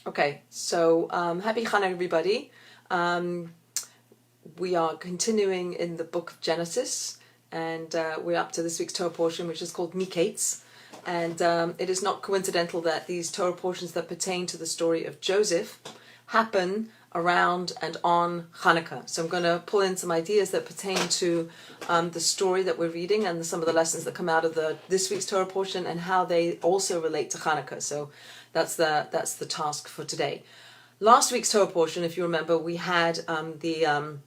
Okay, so happy Hanukkah, everybody. Um, we are continuing in the book of Genesis, and we're up to this week's Torah portion, which is called Mikeitz. And it is not coincidental that these Torah portions that pertain to the story of Joseph happen around and on Hanukkah. So I'm going to pull in some ideas that pertain to the story that we're reading and some of the lessons that come out of this week's Torah portion and how they also relate to Hanukkah. So that's the task for today. Last week's Torah portion, if you remember, we had the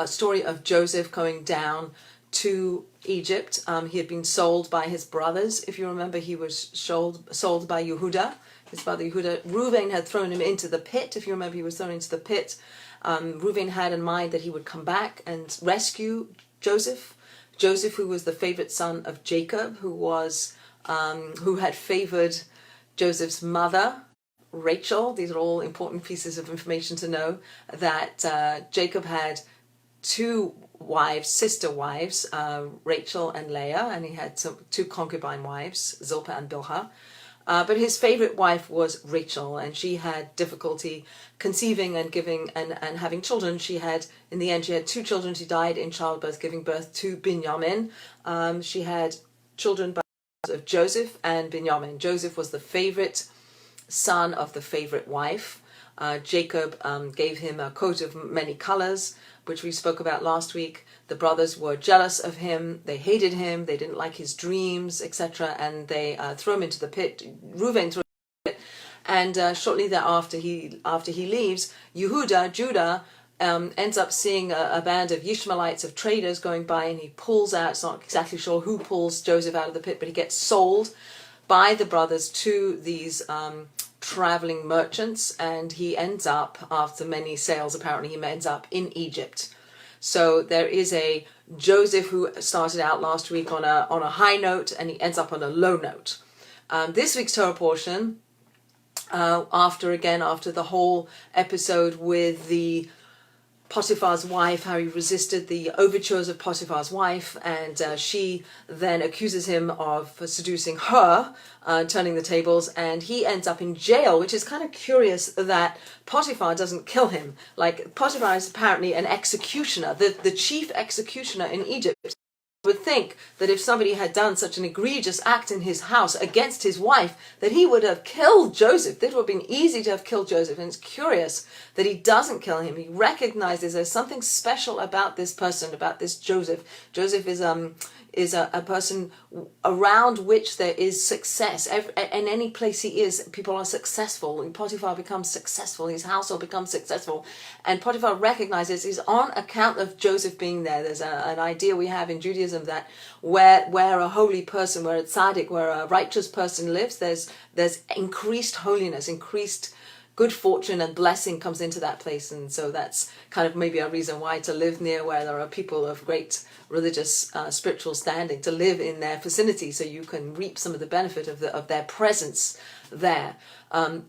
story of Joseph going down to Egypt. He had been sold by his brothers. If you remember, he was sold by Yehuda. His father Yehuda. Reuven had thrown him into the pit. If you remember, he was thrown into the pit. Reuven had in mind that he would come back and rescue Joseph. Joseph, who was the favorite son of Jacob, who had favored Joseph's mother, Rachel. These are all important pieces of information to know, that Jacob had two wives, sister wives, Rachel and Leah, and he had two concubine wives, Zilpah and Bilhah. But his favorite wife was Rachel, and she had difficulty conceiving and giving and having children. In the end, she had two children. She died in childbirth, giving birth to Binyamin. She had children of Joseph and Binyamin. Joseph was the favorite son of the favorite wife. Jacob gave him a coat of many colors, which we spoke about last week. The brothers were jealous of him. They hated him. They didn't like his dreams, etc. And they threw him into the pit. Reuven threw him into the pit. And shortly thereafter, after he leaves, Judah, ends up seeing a band of Ishmaelites, of traders going by, and he pulls out. It's not exactly sure who pulls Joseph out of the pit, but he gets sold by the brothers to these traveling merchants, and he ends up, after many sales apparently, he ends up in Egypt. So there is a Joseph who started out last week on a high note, and he ends up on a low note. This week's Torah portion, after the whole episode with the Potiphar's wife, how he resisted the overtures of Potiphar's wife, and she then accuses him of seducing her, turning the tables, and he ends up in jail, which is kind of curious that Potiphar doesn't kill him. Like, Potiphar is apparently an executioner, the chief executioner in Egypt. Would think that if somebody had done such an egregious act in his house against his wife, that he would have killed Joseph. It would have been easy to have killed Joseph, and it's curious that he doesn't kill him. He recognizes there's something special about this person, about this Joseph. Joseph is a person around which there is success. In any place he is, people are successful. And Potiphar becomes successful. His household becomes successful. And Potiphar recognizes it's on account of Joseph being there. There's an idea we have in Judaism that where a holy person, where a tzaddik, where a righteous person lives, there's increased holiness, increased good fortune and blessing comes into that place. And so that's kind of maybe a reason why to live near where there are people of great religious, spiritual standing, to live in their vicinity, so you can reap some of the benefit of their presence there.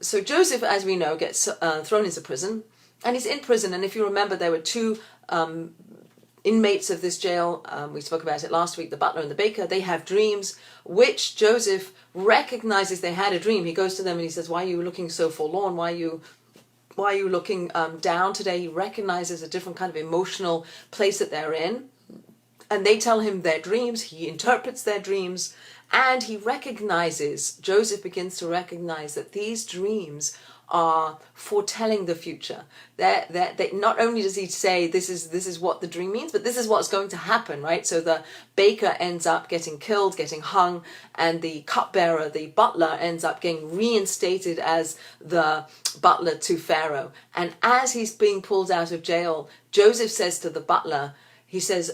So Joseph, as we know, gets thrown into prison, and he's in prison. And if you remember, there were two inmates of this jail. We spoke about it last week, the butler and the baker. They have dreams, which Joseph recognizes they had a dream. He goes to them and he says, "Why are you looking so forlorn? Why are you looking down today?" He recognizes a different kind of emotional place that they're in. And they tell him their dreams. He interprets their dreams, and Joseph begins to recognize that these dreams are foretelling the future. That not only does he say this is what the dream means, but this is what's going to happen, right? So the baker ends up getting killed, getting hung, and the cupbearer, the butler, ends up getting reinstated as the butler to Pharaoh. And as he's being pulled out of jail, Joseph says to the butler, he says,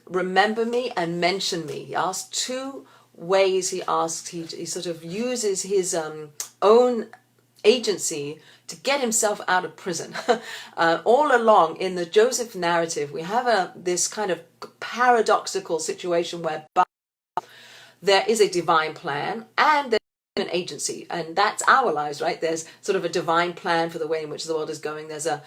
"Remember me and mention me." He asks two ways. He sort of uses his own agency to get himself out of prison. All along in the Joseph narrative, we have this kind of paradoxical situation where there is a divine plan and there's an agency, and that's our lives, right? There's sort of a divine plan for the way in which the world is going. There's a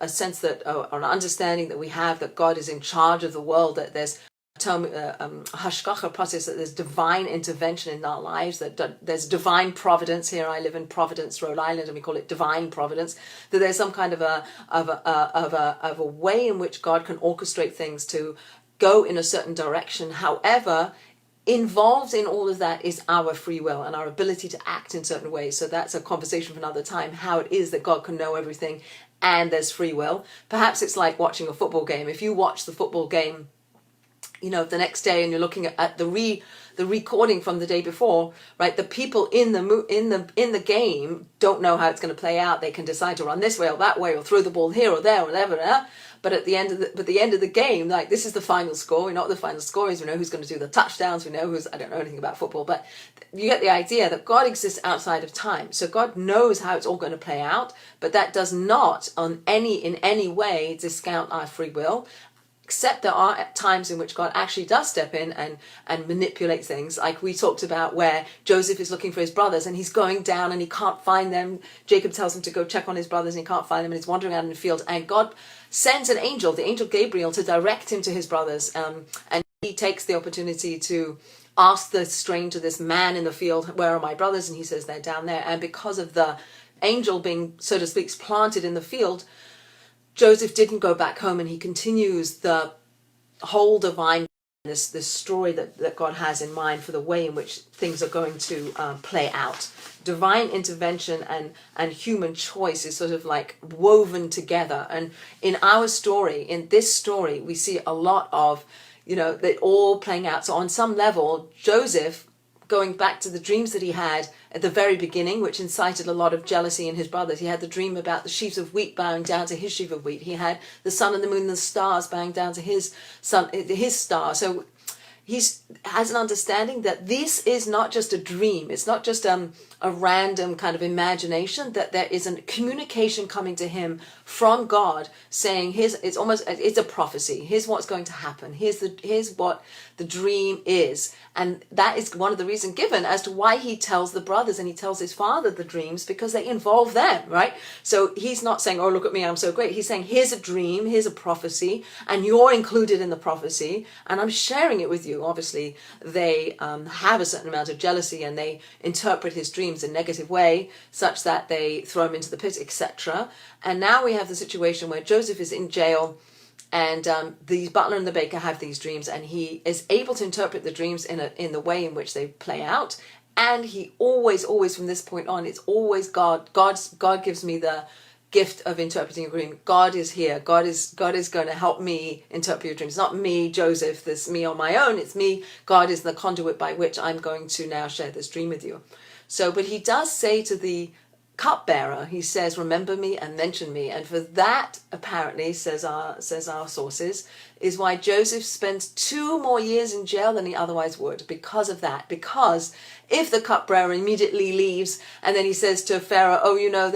sense that, or an understanding that we have, that God is in charge of the world, that there's hashgacha process, that there's divine intervention in our lives, that there's divine providence. Here I live in Providence, Rhode Island, and we call it divine providence. That there's some kind of a way in which God can orchestrate things to go in a certain direction. However, involved in all of that is our free will and our ability to act in certain ways. So that's a conversation for another time, how it is that God can know everything and there's free will. Perhaps it's like watching a football game. If you watch the football game, the next day, and you're looking at the recording from the day before, right? The people in the game don't know how it's going to play out. They can decide to run this way or that way, or throw the ball here or there or whatever. But at the end of the game, like, this is the final score. We know what the final score is. We know who's going to do the touchdowns. We know I don't know anything about football, but you get the idea that God exists outside of time. So God knows how it's all going to play out, but that does not in any way discount our free will. Except there are times in which God actually does step in and manipulate things, like we talked about, where Joseph is looking for his brothers and he's going down and he can't find them. Jacob tells him to go check on his brothers and he can't find them, and he's wandering out in the field, and God sends an angel, the angel Gabriel, to direct him to his brothers, and he takes the opportunity to ask the stranger, this man in the field, where are my brothers? And he says they're down there. And because of the angel being, so to speak, planted in the field, Joseph didn't go back home, and he continues the whole divine, this story that God has in mind for the way in which things are going to play out. Divine intervention and human choice is sort of like woven together. And in our story, in this story, we see a lot of, that all playing out. So on some level, Joseph, going back to the dreams that he had at the very beginning, which incited a lot of jealousy in his brothers. He had the dream about the sheaves of wheat bowing down to his sheaf of wheat. He had the sun and the moon and the stars bowing down to his star. So he has an understanding that this is not just a dream. It's not just a random kind of imagination, that there is a communication coming to him from God saying, it's a prophecy. Here's what's going to happen. Here's what the dream is. And that is one of the reasons given as to why he tells the brothers and he tells his father the dreams, because they involve them, right? So he's not saying, oh, look at me, I'm so great. He's saying, here's a dream, here's a prophecy, and you're included in the prophecy, and I'm sharing it with you. Obviously, they have a certain amount of jealousy, and they interpret his dreams in a negative way, such that they throw him into the pit, etc. And now we have the situation where Joseph is in jail, and the butler and the baker have these dreams, and he is able to interpret the dreams in the way in which they play out. And he always from this point on, it's always God gives me the gift of interpreting a dream. God is here. God is going to help me interpret your dreams. It's not me, Joseph, this me on my own. It's me. God is the conduit by which I'm going to now share this dream with you. So, but he does say to the cupbearer, he says, remember me and mention me. And for that, apparently, says our sources, is why Joseph spends 2 more years in jail than he otherwise would, because of that. Because if the cupbearer immediately leaves and then he says to Pharaoh, oh,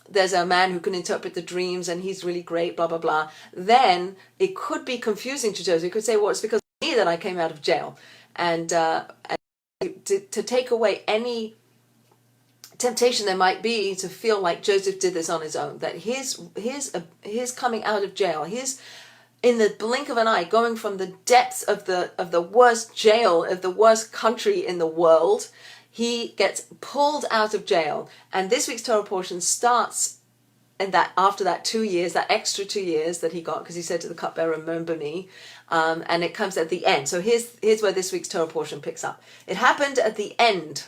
there's a man who can interpret the dreams and he's really great, blah, blah, blah, then it could be confusing to Joseph. He could say, well, it's because of me that I came out of jail. And to take away any temptation there might be to feel like Joseph did this on his own, that his coming out of jail, his in the blink of an eye going from the depths of the worst jail of the worst country in the world, he gets pulled out of jail. And this week's Torah portion starts and that after that 2 years, that extra 2 years that he got, because he said to the cupbearer, remember me, and it comes at the end. So here's where this week's Torah portion picks up. It happened at the end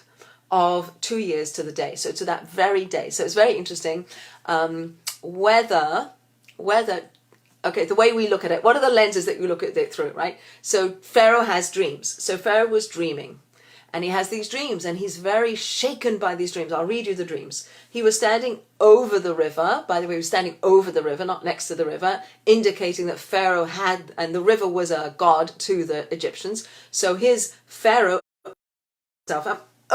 of 2 years to the day, so to that very day. So it's very interesting whether okay, the way we look at it, what are the lenses that you look at it through, right? So Pharaoh has dreams. So Pharaoh was dreaming, and he has these dreams, and he's very shaken by these dreams. I'll read you the dreams. He was standing over the river. By the way, he was standing over the river, not next to the river, indicating that Pharaoh had, and the river was a god to the Egyptians. So his Pharaoh,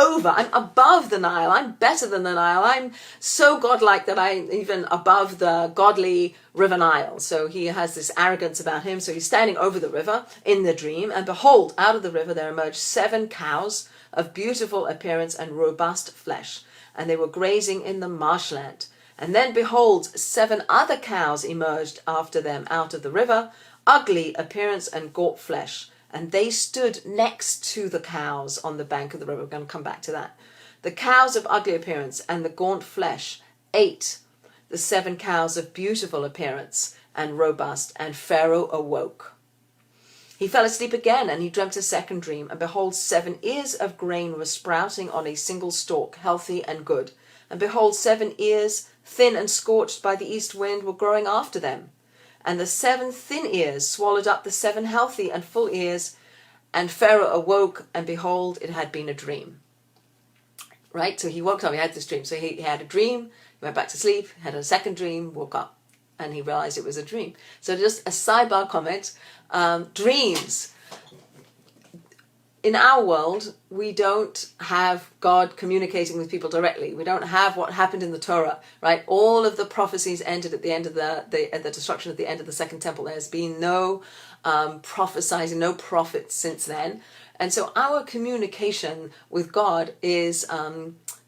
I'm above the Nile, I'm better than the Nile, I'm so godlike that I'm even above the godly river Nile. So he has this arrogance about him. So he's standing over the river in the dream, and behold, out of the river there emerged 7 cows of beautiful appearance and robust flesh, and they were grazing in the marshland. And then behold, 7 other cows emerged after them out of the river, ugly appearance and gaunt flesh, and they stood next to the cows on the bank of the river. We're going to come back to that. The cows of ugly appearance and the gaunt flesh ate the 7 cows of beautiful appearance and robust, and Pharaoh awoke. He fell asleep again, and he dreamt a second dream, and behold, 7 ears of grain were sprouting on a single stalk, healthy and good. And behold, 7 ears, thin and scorched by the east wind, were growing after them. And the 7 thin ears swallowed up the 7 healthy and full ears, and Pharaoh awoke, and behold, it had been a dream. Right? So he woke up, he had this dream. So he had a dream, he went back to sleep, had a second dream, woke up, and he realized it was a dream. So just a sidebar comment, dreams. In our world, we don't have God communicating with people directly. We don't have what happened in the Torah, right? All of the prophecies ended at the end of the destruction at the end of the Second Temple. There's been no prophesizing, no prophets since then. And so our communication with God is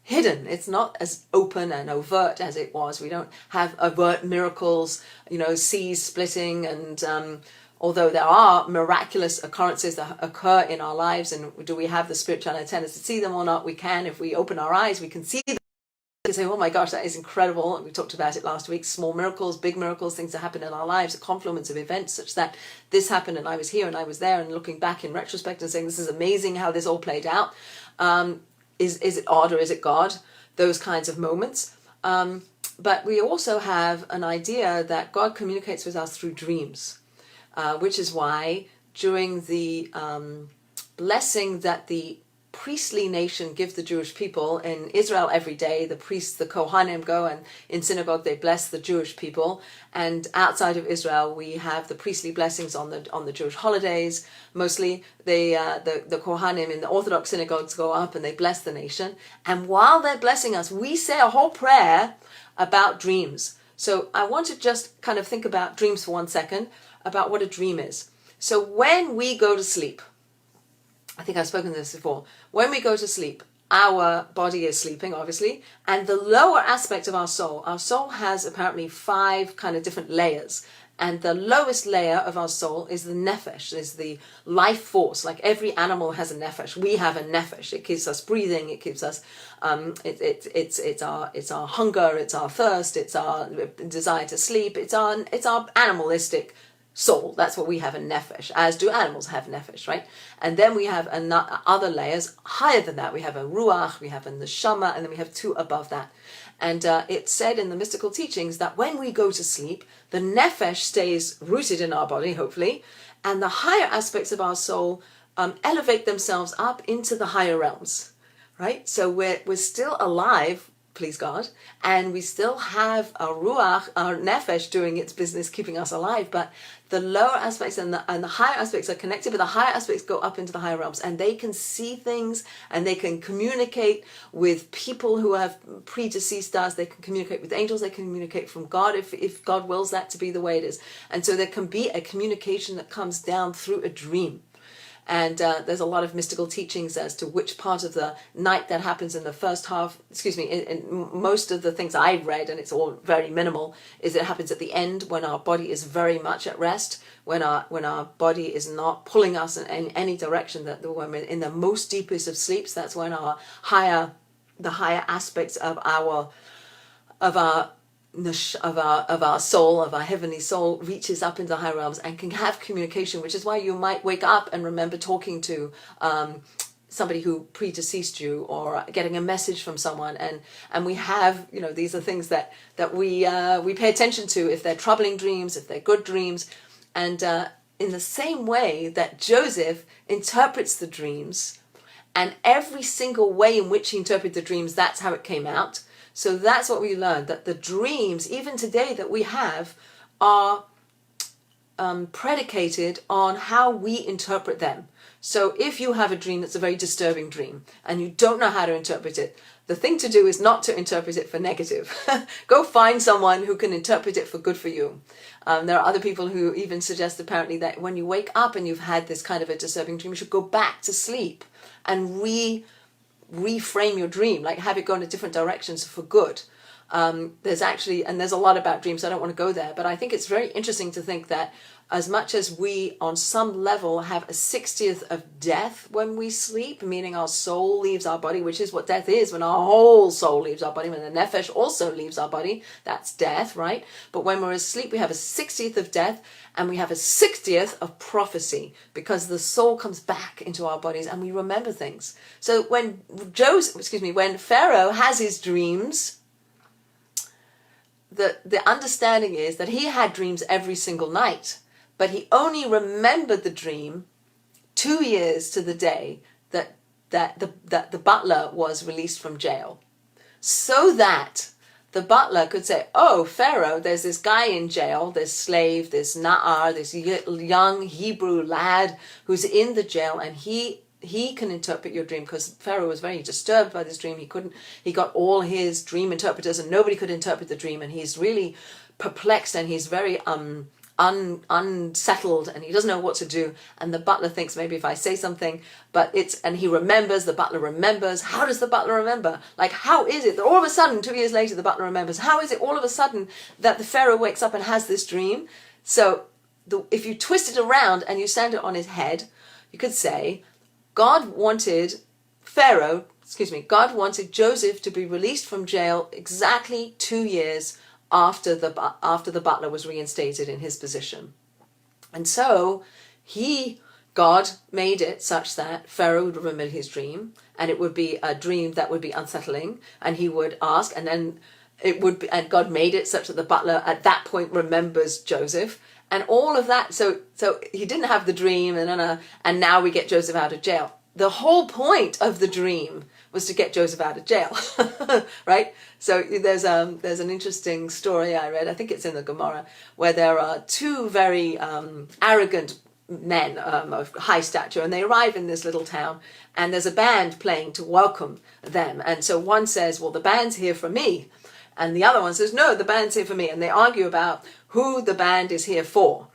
hidden. It's not as open and overt as it was. We don't have overt miracles, seas splitting, and although there are miraculous occurrences that occur in our lives, and do we have the spiritual antennas to see them or not? We can. If we open our eyes, we can see them. We can say, oh my gosh, that is incredible. We talked about it last week. Small miracles, big miracles, things that happen in our lives, a confluence of events such that this happened and I was here and I was there, and looking back in retrospect and saying, this is amazing how this all played out. Is it odd or is it God? Those kinds of moments. But we also have an idea that God communicates with us through dreams. Which is why during the blessing that the priestly nation give the Jewish people in Israel every day, the priests, the Kohanim, go and in synagogue they bless the Jewish people, and outside of Israel we have the priestly blessings on the Jewish holidays. Mostly the Kohanim in the Orthodox synagogues go up and they bless the nation, and while they're blessing us we say a whole prayer about dreams. So I want to just kind of think about dreams for 1 second, about what a dream is. So when we go to sleep, I think I've spoken to this before, when we go to sleep, our body is sleeping, obviously, and the lower aspect of our soul has apparently 5 kind of different layers. And the lowest layer of our soul is the nefesh, is the life force. Like every animal has a nefesh. We have a nefesh. It keeps us breathing. It keeps us. It's our hunger. It's our thirst. It's our desire to sleep. It's our animalistic soul. That's what we have in nefesh, as do animals have nefesh, right? And then we have other layers higher than that. We have a ruach, we have a neshama, and then we have 2 above that. And it's said in the mystical teachings that when we go to sleep, the nefesh stays rooted in our body, hopefully, and the higher aspects of our soul elevate themselves up into the higher realms, right? So we're still alive, please God, and we still have our ruach, our nefesh doing its business, keeping us alive, but the lower aspects and the higher aspects are connected, but the higher aspects go up into the higher realms, and they can see things, and they can communicate with people who have predeceased us. They can communicate with angels. They can communicate from God if God wills that to be the way it is. And so there can be a communication that comes down through a dream. And there's a lot of mystical teachings as to which part of the night that happens in the first half. In most of the things I've read, and it's all very minimal, is it happens at the end when our body is very much at rest, when our body is not pulling us in any direction. That when we're in the most deepest of sleeps, that's when the higher aspects of our soul, of our heavenly soul, reaches up into the higher realms and can have communication, which is why you might wake up and remember talking to somebody who predeceased you, or getting a message from someone, and we have, these are things that we pay attention to, if they're troubling dreams, if they're good dreams. And in the same way that Joseph interprets the dreams, and every single way in which he interpreted the dreams, that's how it came out. So that's what we learned, that the dreams, even today, that we have are predicated on how we interpret them. So if you have a dream that's a very disturbing dream and you don't know how to interpret it, the thing to do is not to interpret it for negative. Go find someone who can interpret it for good for you. There are other people who even suggest apparently that when you wake up and you've had this kind of a disturbing dream, you should go back to sleep and reframe your dream, like have it go in a different directions for good. There's actually, and there's a lot about dreams, so I don't want to go there, but I think it's very interesting to think that as much as we on some level have a 60th of death when we sleep, meaning our soul leaves our body, which is what death is, when our whole soul leaves our body, when the nefesh also leaves our body, that's death, right? But when we're asleep, we have a 60th of death, and we have a 60th of prophecy, because the soul comes back into our bodies and we remember things. So when when Pharaoh has his dreams, the understanding is that he had dreams every single night, but he only remembered the dream 2 years to the day that the butler was released from jail, so that the butler could say, oh, Pharaoh, there's this guy in jail, this slave, this Na'ar, this young Hebrew lad who's in the jail, and he can interpret your dream, because Pharaoh was very disturbed by this dream. He got all his dream interpreters and nobody could interpret the dream, and he's really perplexed and he's very unsettled and he doesn't know what to do. And the butler thinks, maybe if I say something, and he remembers, the butler remembers. How does the butler remember? Like, how is it that all of a sudden, 2 years later, the butler remembers? How is it all of a sudden that the Pharaoh wakes up and has this dream? So if you twist it around and you stand it on his head, you could say, God wanted Joseph to be released from jail exactly 2 years after the butler was reinstated in his position. And so God made it such that Pharaoh would remember his dream, and it would be a dream that would be unsettling, and he would ask, and then and God made it such that the butler at that point remembers Joseph. And all of that, so he didn't have the dream, and now we get Joseph out of jail. The whole point of the dream was to get Joseph out of jail, right? So there's an interesting story I read, I think it's in the Gemara, where there are two very arrogant men of high stature, and they arrive in this little town, and there's a band playing to welcome them. And so one says, well, the band's here for me. And the other one says, no, the band's here for me. And they argue about who the band is here for.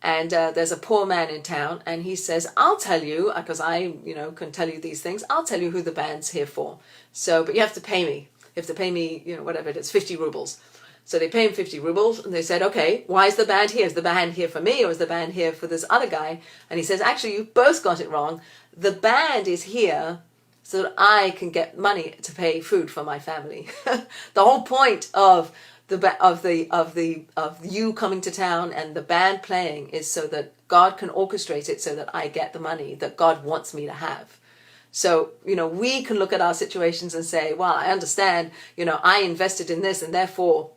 And there's a poor man in town, and he says, I'll tell you, because I can tell you these things, I'll tell you who the band's here for. So, but you have to pay me. You have to pay me, whatever it is, 50 rubles. So they pay him 50 rubles, and they said, okay, why is the band here? Is the band here for me, or is the band here for this other guy? And he says, actually, you both got it wrong. The band is here so that I can get money to pay food for my family. The whole point of you coming to town and the band playing is so that God can orchestrate it so that I get the money that God wants me to have. So, we can look at our situations and say, well, I understand, I invested in this and therefore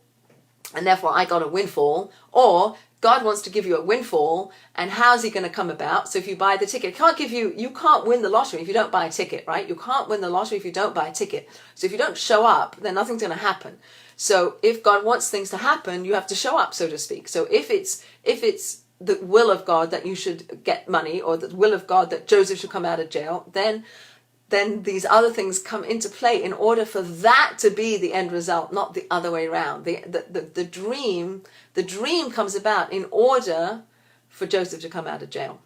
I got a windfall. Or God wants to give you a windfall, and how's he going to come about? So if you buy the ticket, you can't win the lottery if you don't buy a ticket, right? You can't win the lottery if you don't buy a ticket. So if you don't show up, then nothing's going to happen. So if God wants things to happen, you have to show up, so to speak. So if it's the will of God that you should get money, or the will of God that Joseph should come out of jail, then these other things come into play in order for that to be the end result, not the other way around. The dream comes about in order for Joseph to come out of jail.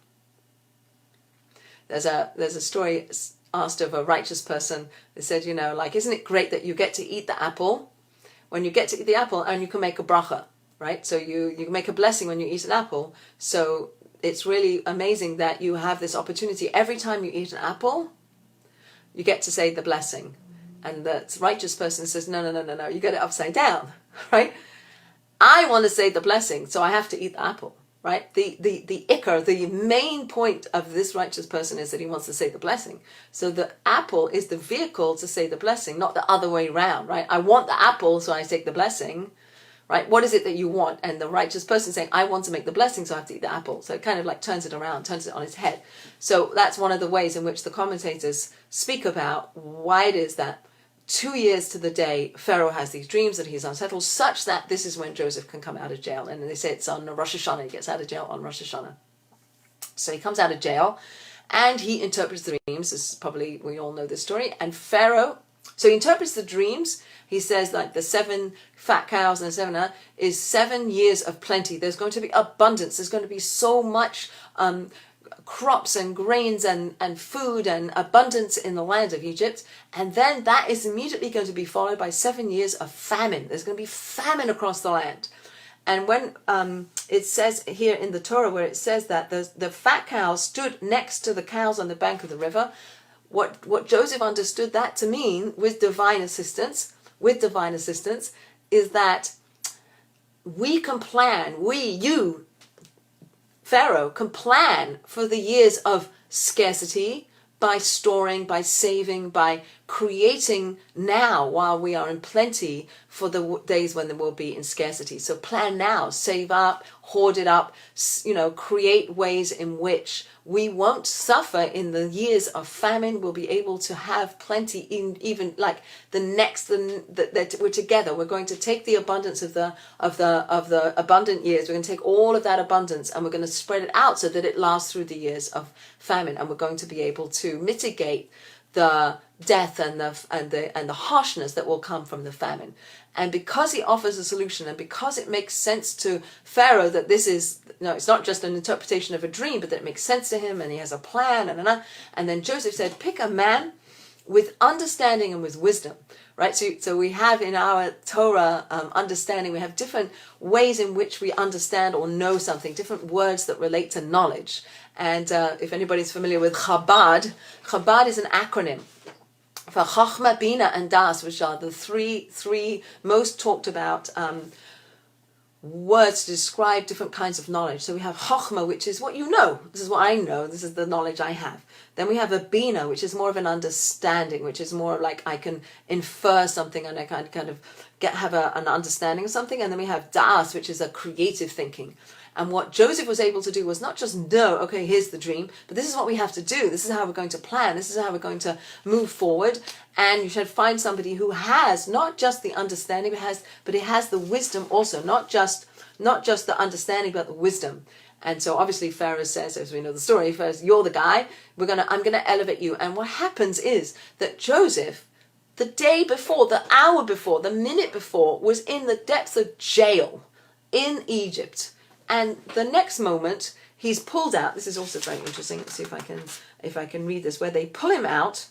There's a story asked of a righteous person. They said, isn't it great that you get to eat the apple? When you get to eat the apple, and you can make a bracha, right? So you can make a blessing when you eat an apple. So it's really amazing that you have this opportunity. Every time you eat an apple, you get to say the blessing. And the righteous person says, no, you get it upside down, right? I want to say the blessing, so I have to eat the apple, right? The ikar, the main point of this righteous person is that he wants to say the blessing. So the apple is the vehicle to say the blessing, not the other way around, right? I want the apple, so I take the blessing, right? What is it that you want? And the righteous person saying, I want to make the blessing, so I have to eat the apple. So it kind of like turns it around, turns it on its head. So that's one of the ways in which the commentators speak about why it is that 2 years to the day Pharaoh has these dreams that he's unsettled, such that this is when Joseph can come out of jail. And they say it's on Rosh Hashanah. He gets out of jail on Rosh Hashanah. So he comes out of jail and he interprets the dreams. This is probably, we all know this story. And Pharaoh, so he interprets the dreams. He says like the 7 fat cows and the 7 is 7 years of plenty. There's going to be abundance. There's going to be so much crops and grains and food and abundance in the land of Egypt. And then that is immediately going to be followed by 7 years of famine. There's going to be famine across the land. And when it says here in the Torah, where it says that the fat cows stood next to the cows on the bank of the river, what Joseph understood that to mean with divine assistance, is that we can plan, you, Pharaoh, can plan for the years of scarcity by storing, by saving, by creating now while we are in plenty for the days when there will be in scarcity. So plan now, save up, hoard it up, create ways in which we won't suffer in the years of famine. We'll be able to have plenty in even like that we're together. We're going to take the abundance of the abundant years. We're going to take all of that abundance and we're going to spread it out so that it lasts through the years of famine, and we're going to be able to mitigate the death and the harshness that will come from the famine. And because he offers a solution, and because it makes sense to Pharaoh that this is, it's not just an interpretation of a dream, but that it makes sense to him and he has a plan. And then Joseph said, pick a man with understanding and with wisdom, right? So we have in our Torah understanding, we have different ways in which we understand or know something, different words that relate to knowledge. And if anybody's familiar with Chabad is an acronym for Chachma, Bina, and Das, which are the three most talked about words to describe different kinds of knowledge. So we have Chachma, which is what you know. This is what I know. This is the knowledge I have. Then we have a Bina, which is more of an understanding, which is more like I can infer something and I can kind of have an understanding of something. And then we have Das, which is a creative thinking. And what Joseph was able to do was not just know, okay, here's the dream, but this is what we have to do. This is how we're going to plan. This is how we're going to move forward. And you should find somebody who has not just the understanding, but it has the wisdom also, not just the understanding, but the wisdom. And so obviously Pharaoh says, as we know the story, first, you're the guy. I'm gonna elevate you. And what happens is that Joseph, the day before, the hour before, the minute before, was in the depths of jail in Egypt. And the next moment, he's pulled out. This is also very interesting. Let's see if I can read this. Where they pull him out,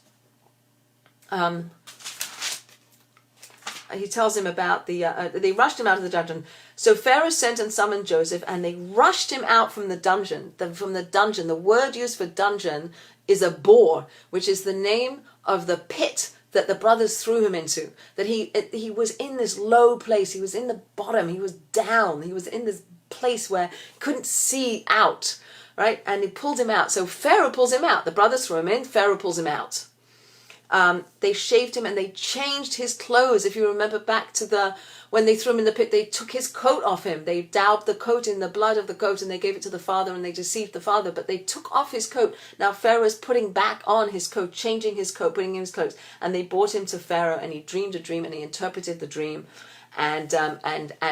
he tells him about they rushed him out of the dungeon. So Pharaoh sent and summoned Joseph, and they rushed him out from the dungeon. The word used for dungeon is a bore, which is the name of the pit that the brothers threw him into. That he was in this low place. He was in the bottom. He was down. He was in this place where he couldn't see out, right? And he pulled him out. So Pharaoh pulls him out. The brothers throw him in. Pharaoh pulls him out. They shaved him and they changed his clothes. If you remember back to when they threw him in the pit, they took his coat off him. They daubed the coat in the blood of the goat and they gave it to the father and they deceived the father, but they took off his coat. Now Pharaoh's putting back on his coat, changing his coat, putting in his clothes, and they brought him to Pharaoh and he dreamed a dream and he interpreted the dream. And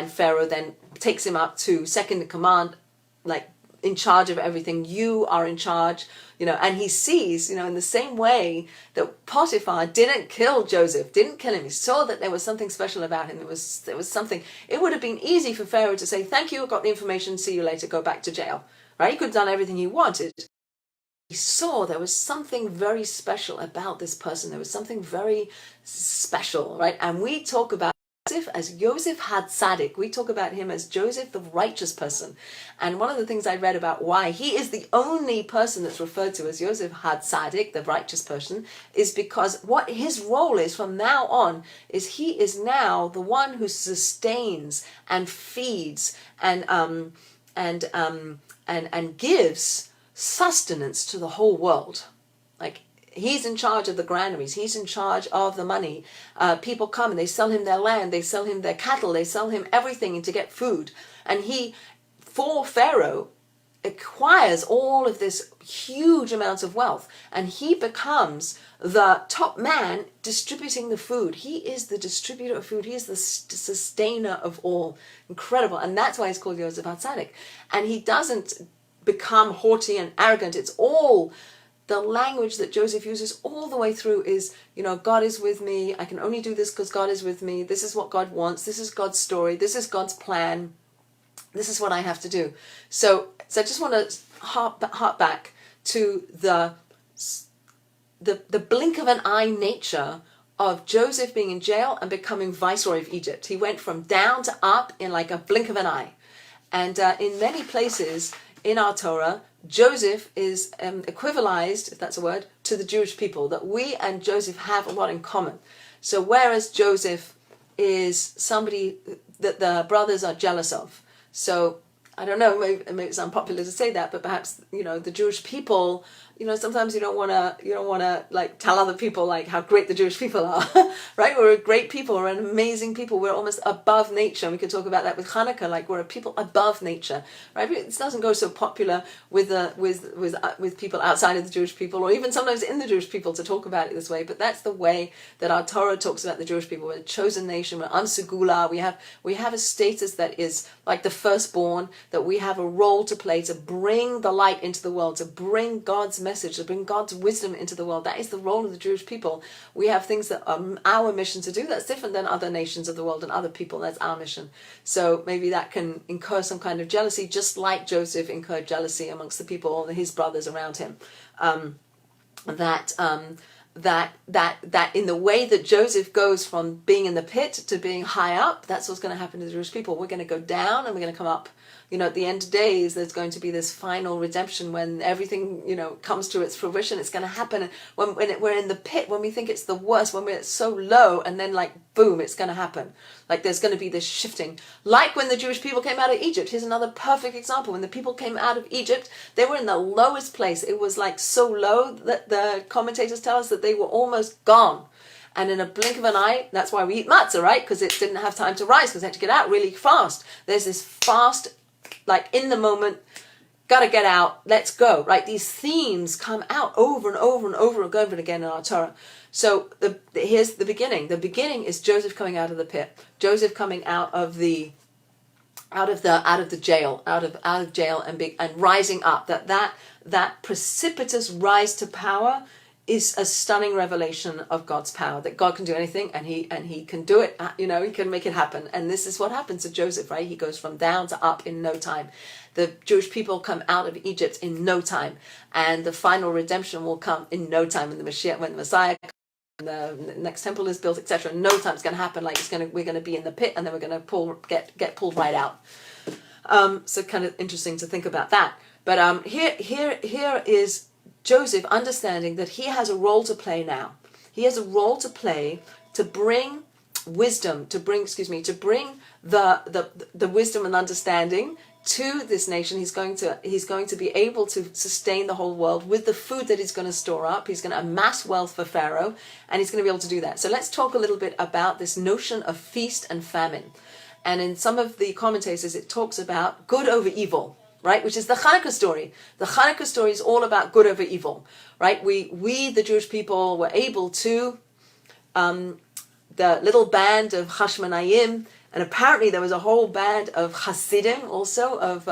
Pharaoh then takes him up to second in command, like in charge of everything. You are in charge, and he sees, in the same way that Potiphar didn't kill Joseph, didn't kill him. He saw that there was something special about him. There was something. It would have been easy for Pharaoh to say, thank you, I got the information, see you later, go back to jail, right? He could have done everything he wanted. He saw there was something very special about this person. There was something very special, right? And we talk about Joseph as Joseph HaTzadik. We talk about him as Joseph, the righteous person. And one of the things I read about why he is the only person that's referred to as Joseph HaTzadik, the righteous person, is because what his role is from now on is he is now the one who sustains and feeds and gives sustenance to the whole world. Like, he's in charge of the granaries. He's in charge of the money. People come and they sell him their land. They sell him their cattle. They sell him everything to get food. And he, for Pharaoh, acquires all of this huge amounts of wealth. And he becomes the top man distributing the food. He is the distributor of food. He is the sustainer of all. Incredible. And that's why he's called Joseph HaTzadik. And he doesn't become haughty and arrogant. It's all the language that Joseph uses all the way through is, God is with me. I can only do this because God is with me. This is what God wants. This is God's story. This is God's plan. This is what I have to do. So I just want to harp back to the blink of an eye nature of Joseph being in jail and becoming viceroy of Egypt. He went from down to up in like a blink of an eye. And in many places in our Torah, Joseph is equivalized, if that's a word, to the Jewish people, that we and Joseph have a lot in common. So whereas Joseph is somebody that the brothers are jealous of. So I don't know, maybe it's unpopular to say that, but perhaps, the Jewish people, sometimes you don't want to like tell other people like how great the Jewish people are, right? We're a great people, we're an amazing people, we're almost above nature. And we could talk about that with Hanukkah, like we're a people above nature, right? But it doesn't go so popular with people outside of the Jewish people, or even sometimes in the Jewish people, to talk about it this way. But that's the way that our Torah talks about the Jewish people. We're a chosen nation, we're unsegula, we have a status that is like the firstborn, that we have a role to play to bring the light into the world, to bring God's message, to bring God's wisdom into the world. That is the role of the Jewish people. We have things that are our mission to do that's different than other nations of the world and other people. That's our mission. So maybe that can incur some kind of jealousy, just like Joseph incurred jealousy amongst the people, his brothers around him. That in the way that Joseph goes from being in the pit to being high up, that's what's going to happen to the Jewish people. We're going to go down and we're going to come up. At the end of days, there's going to be this final redemption when everything, comes to its fruition. It's going to happen when we're in the pit, when we think it's the worst, when we're so low, and then like, boom, it's going to happen. Like there's going to be this shifting. Like when the Jewish people came out of Egypt. Here's another perfect example. When the people came out of Egypt, they were in the lowest place. It was like so low that the commentators tell us that they were almost gone. And in a blink of an eye, that's why we eat matzah, right? Because it didn't have time to rise, because they had to get out really fast. There's this fast, like in the moment, gotta get out, let's go, right? These themes come out over and over and over and over again in our Torah. So here's the beginning. The beginning is Joseph coming out of the pit, Joseph coming out of the jail, out of jail and rising up. That precipitous rise to power is a stunning revelation of God's power, that God can do anything, and he can do it, he can make it happen. And this is what happens to Joseph, right? He goes from down to up in no time. The Jewish people come out of Egypt in no time, and the final redemption will come in no time when the Messiah comes, the next temple is built, etc. In no time it's going to happen. Like we're going to be in the pit, and then we're going to get pulled right out. So kind of interesting to think about that. But here is Joseph understanding that he has a role to play now. He has a role to play to bring wisdom, to bring the wisdom and understanding to this nation. He's going to be able to sustain the whole world with the food that he's going to store up. He's going to amass wealth for Pharaoh, and he's going to be able to do that. So let's talk a little bit about this notion of feast and famine. And in some of the commentators, it talks about good over evil, right? Which is the Hanukkah story. The Hanukkah story is all about good over evil, right? We the Jewish people, were able to, the little band of Hashmonayim, and apparently there was a whole band of Hasidim also, of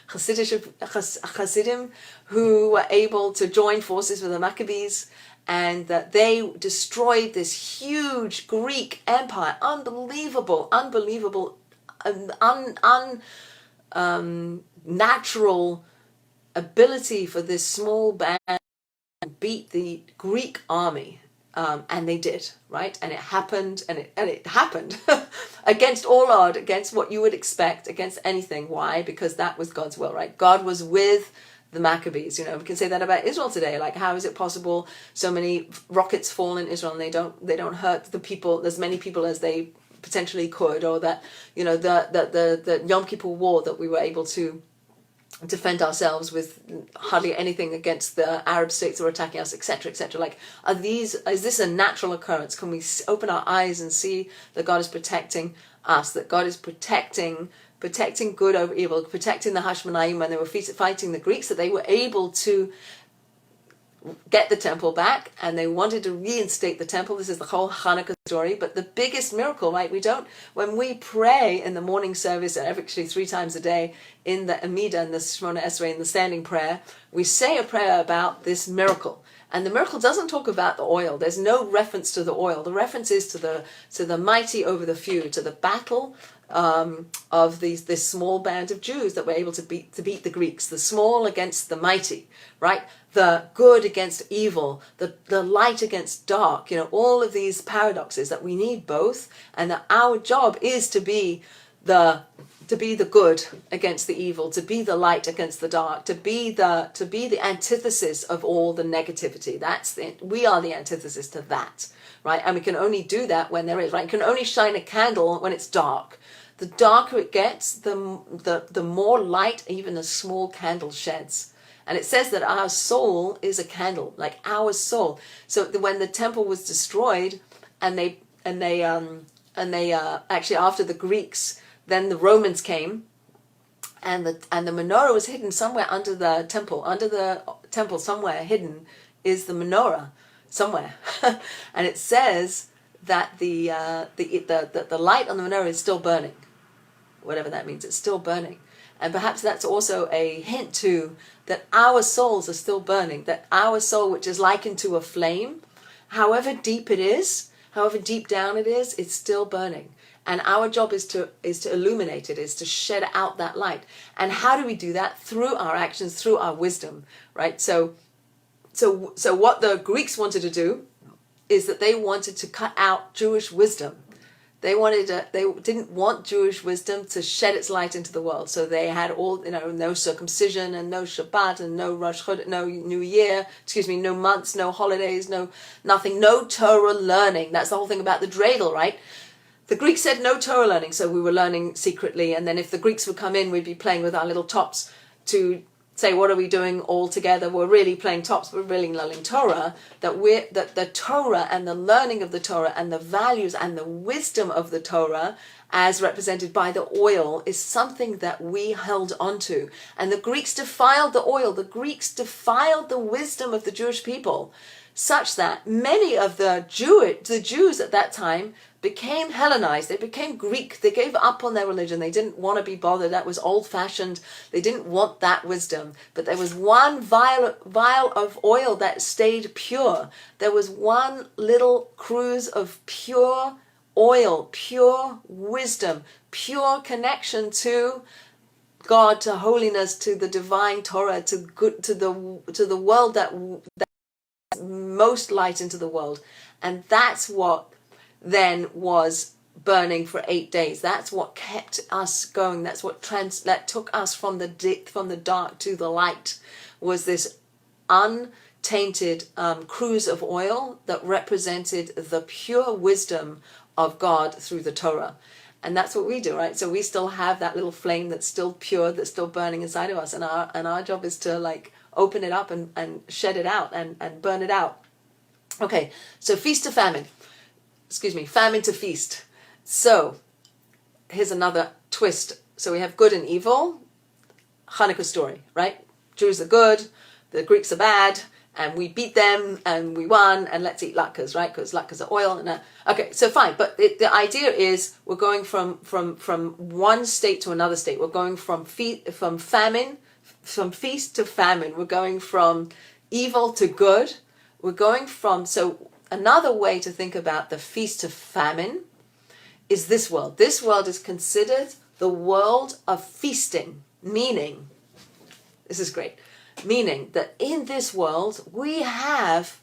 Hasidim, who were able to join forces with the Maccabees, and that they destroyed this huge Greek empire. Unbelievable, natural ability for this small band to beat the Greek army, and they did, right? And it happened, and it happened against all odds, against what you would expect, against anything. Why? Because that was God's will, right? God was with the Maccabees. We can say that about Israel today. Like, how is it possible so many rockets fall in Israel and they don't hurt the people, as many people as they potentially could, or that the Yom Kippur War, that we were able to defend ourselves with hardly anything against the Arab states that were attacking us, etc., etc. Like, is this a natural occurrence? Can we open our eyes and see that God is protecting us, that God is protecting good over evil, protecting the Hashmonayim when they were fighting the Greeks, that they were able to get the temple back, and they wanted to reinstate the temple. This is the whole Hanukkah story. But the biggest miracle, right? When we pray in the morning service, and actually 3 times a day in the Amidah and the Shemona Esrei, in the standing prayer, we say a prayer about this miracle. And the miracle doesn't talk about the oil. There's no reference to the oil. The reference is to the mighty over the few, to the battle of this small band of Jews that were able to beat the Greeks. The small against the mighty, right? The good against evil, the light against dark. You know, all of these paradoxes that we need both, and that our job is to be the good against the evil, to be the light against the dark, to be the antithesis of all the negativity. We are the antithesis to that, right? And we can only do that when there is, right? You can only shine a candle when it's dark. The darker it gets, the more light even a small candle sheds. And it says that our soul is a candle, like our soul. So when the temple was destroyed, and they actually, after the Greeks, then the Romans came, and the menorah was hidden somewhere under the temple. Under the temple, somewhere hidden, is the menorah somewhere, and it says that the light on the menorah is still burning, whatever that means. It's still burning, and perhaps that's also a hint to that our souls are still burning. That our soul, which is likened to a flame, however deep it is, however deep down it is, it's still burning. And our job is to illuminate it, is to shed out that light. And how do we do that? Through our actions, through our wisdom, right? So what the Greeks wanted to do is that they wanted to cut out Jewish wisdom. They didn't want Jewish wisdom to shed its light into the world. So they had all, no circumcision and no Shabbat and no Rosh Chodesh, no New Year, no months, no holidays, nothing, no Torah learning. That's the whole thing about the dreidel, right? The Greeks said no Torah learning, so we were learning secretly. And then if the Greeks would come in, we'd be playing with our little tops to say, what are we doing all together? We're really playing tops, we're really learning Torah. That the Torah and the learning of the Torah and the values and the wisdom of the Torah, as represented by the oil, is something that we held onto. And the Greeks defiled the oil. The Greeks defiled the wisdom of the Jewish people, such that many of the Jews at that time became Hellenized. They became Greek. They gave up on their religion. They didn't want to be bothered. That was old-fashioned. They didn't want that wisdom. But there was one vial of oil that stayed pure. There was one little cruse of pure oil, pure wisdom, pure connection to God, to holiness, to the divine Torah, to the world that most light into the world. And that's what then was burning for 8 days. That's what kept us going. That's what that took us from the dark to the light, was this untainted cruse of oil that represented the pure wisdom of God through the Torah. And that's what we do, right? So we still have that little flame that's still pure, that's still burning inside of us, and our job is to open it up and shed it out and burn it out. Okay, so feast to famine. Famine to feast. So here's another twist. So we have good and evil. Hanukkah story, right? Jews are good, the Greeks are bad, and we beat them and we won, and let's eat latkes, right? Because latkes are oil. Okay, so fine. But the idea is we're going from one state to another state. We're going from feast to famine. We're going from evil to good. We're going from, so another way to think about the feast to famine is this world. This world is considered the world of feasting, meaning, this is great, meaning that in this world we have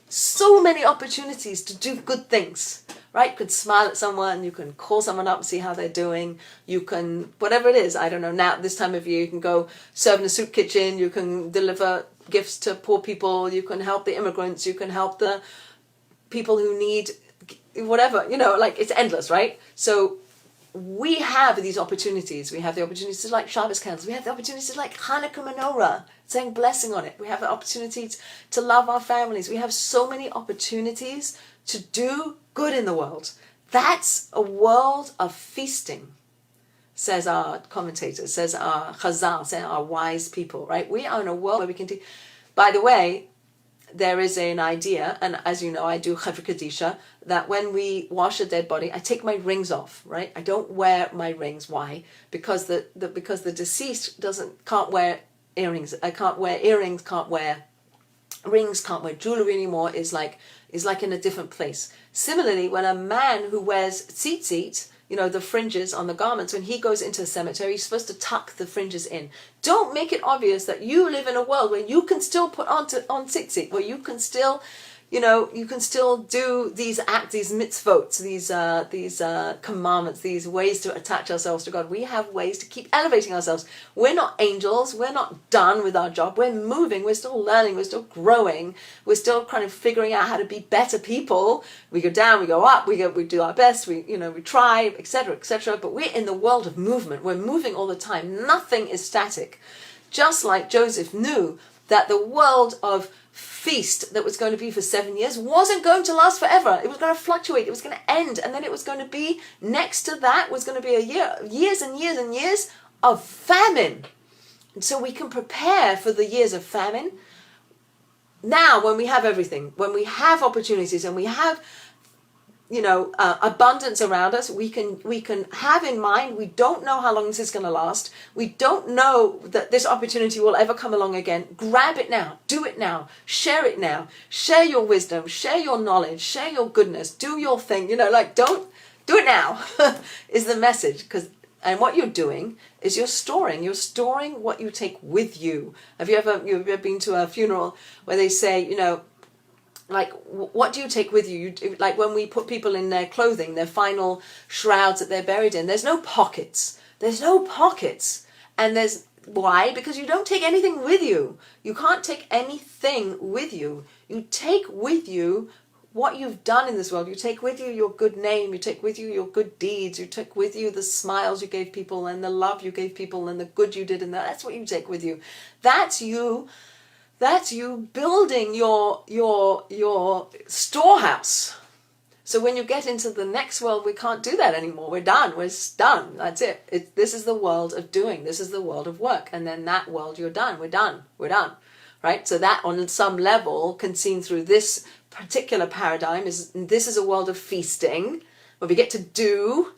so many opportunities to do good things, right? You can smile at someone, you can call someone up and see how they're doing, you can, whatever it is, I don't know, now this time of year you can go serve in a soup kitchen, you can deliver gifts to poor people, you can help the immigrants, you can help the people who need whatever, it's endless, right? So we have these opportunities. We have the opportunities to light Shabbos candles. We have the opportunities to light Hanukkah menorah, saying blessing on it. We have the opportunities to love our families. We have so many opportunities to do good in the world. That's a world of feasting, says our commentators, says our Chazal, says our wise people, right? We are in a world where we can do. By the way, there is an idea, and as you know, I do Chevra Kadisha, that when we wash a dead body, I take my rings off, right? I don't wear my rings. Why? Because the deceased can't wear earrings. I can't wear earrings, can't wear rings, can't wear jewelry anymore, is like in a different place. Similarly, when a man who wears tzitzit, the fringes on the garments, when he goes into a cemetery, he's supposed to tuck the fringes in. Don't make it obvious that you live in a world where you can still put on tzitzit, where you can still, you can still do these mitzvot, these commandments, these ways to attach ourselves to God. We have ways to keep elevating ourselves. We're not angels. We're not done with our job. We're moving. We're still learning. We're still growing. We're still kind of figuring out how to be better people. We go down, we go up, we do our best, we try, etc., etc. But we're in the world of movement. We're moving all the time. Nothing is static. Just like Joseph knew that the world of feast that was going to be for 7 years wasn't going to last forever. It was going to fluctuate. It was going to end. And then it was going to be, next to that was going to be years and years and years of famine. And so we can prepare for the years of famine now, when we have everything, when we have opportunities and we have abundance around us. We can have in mind, we don't know how long this is going to last. We don't know that this opportunity will ever come along again. Grab it now, do it now, share it now, share your wisdom, share your knowledge, share your goodness, do your thing, don't do it now is the message. And what you're doing is you're storing what you take with you. Have you ever been to a funeral where they say, like, what do you take with you? Like when we put people in their clothing, their final shrouds that they're buried in, there's no pockets. And why? Because you don't take anything with you. You can't take anything with you. You take with you what you've done in this world. You take with you your good name. You take with you your good deeds. You take with you the smiles you gave people and the love you gave people and the good you did. And that's what you take with you. That's you building your storehouse. So when you get into the next world, we can't do that anymore. We're done. That's it. This is the world of doing. This is the world of work. And then that world, you're done. We're done. Right? So that on some level can seen through this particular paradigm this is a world of feasting where we get to do.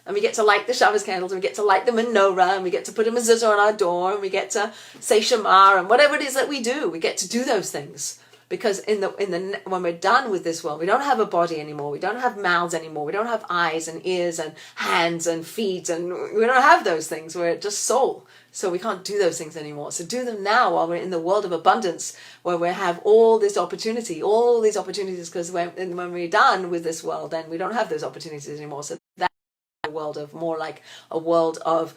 And we get to light the Shabbos candles, and we get to light the menorah, and we get to put a mezuzah on our door, and we get to say Shema, and whatever it is that we do, we get to do those things. Because when we're done with this world, we don't have a body anymore, we don't have mouths anymore, we don't have eyes and ears and hands and feet, and we don't have those things. We're just soul. So we can't do those things anymore. So do them now while we're in the world of abundance, where we have all these opportunities, because when we're done with this world, then we don't have those opportunities anymore. So world of more like a world of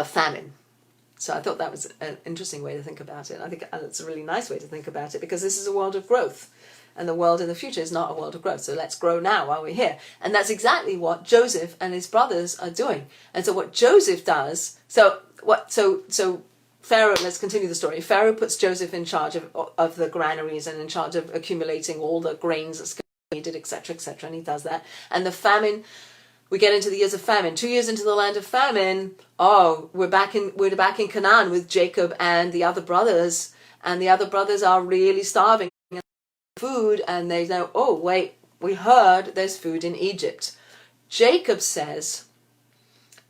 famine. So I thought that was an interesting way to think about it. I think it's a really nice way to think about it, because this is a world of growth, and the world in the future is not a world of growth. So let's grow now while we're here. And that's exactly what Joseph and his brothers are doing. And so what Joseph does, so Pharaoh, let's continue the story. Pharaoh puts Joseph in charge of the granaries and in charge of accumulating all the grains that's needed, etc., etc., and he does that. And the famine, we get into the years of famine. 2 years into the land of famine, we're back in Canaan with Jacob and the other brothers, and the other brothers are really starving food, and they know, oh wait, we heard there's food in Egypt. Jacob says,